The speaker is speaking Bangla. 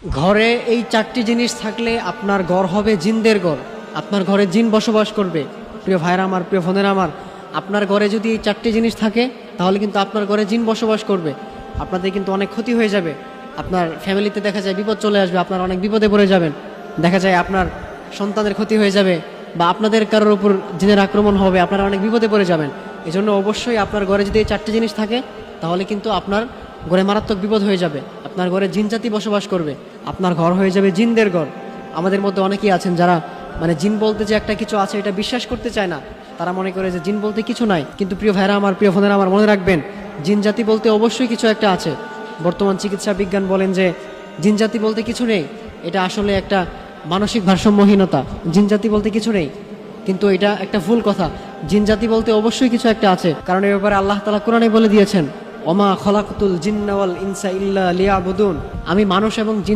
ঘরে এই চারটি জিনিস থাকলে আপনার ঘর হবে জিনদের ঘর। আপনার ঘরে জিন বসবাস করবে। প্রিয় ভাইরা আমার, প্রিয় বোনেরা আমার, আপনার ঘরে যদি এই চারটি জিনিস থাকে তাহলে কিন্তু আপনার ঘরে জিন বসবাস করবে। আপনাদের কিন্তু অনেক ক্ষতি হয়ে যাবে। আপনার ফ্যামিলিতে দেখা যায় বিপদ চলে আসবে, আপনার অনেক বিপদে পড়ে যাবেন। দেখা যায় আপনার সন্তানের ক্ষতি হয়ে যাবে বা আপনাদের কারোর উপর জিনের আক্রমণ হবে, আপনারা অনেক বিপদে পড়ে যাবেন। এই জন্য অবশ্যই আপনার ঘরে যদি এই চারটি জিনিস থাকে তাহলে কিন্তু আপনার ঘরে মারাত্মক বিপদ হয়ে যাবে। আপনার ঘরে জিন জাতি বসবাস করবে, আপনার ঘর হয়ে যাবে জিনদের ঘর। আমাদের মধ্যে অনেকেই আছেন যারা জিন বলতে যে একটা কিছু আছে এটা বিশ্বাস করতে চায় না। তারা মনে করে যে জিন বলতে কিছু নাই। কিন্তু প্রিয় ভাইরা আমার, প্রিয় বোনেরা আমার, মনে রাখবেন জিন জাতি বলতে অবশ্যই কিছু একটা আছে। বর্তমান চিকিৎসা বিজ্ঞান বলেন যে জিন জাতি বলতে কিছু নেই, এটা আসলে একটা মানসিক ভারসাম্যহীনতা। জিন জাতি বলতে কিছু নেই, কিন্তু এটা একটা ভুল কথা। জিন জাতি বলতে অবশ্যই কিছু একটা আছে, কারণ এ ব্যাপারে আল্লাহ তাআলা কোরআনে বলে দিয়েছেন, ওমা খলাকতুল জিন্না ওয়াল ইনসা ইল্লা লিয়াবুদুন, আমি মানুষ এবং জিন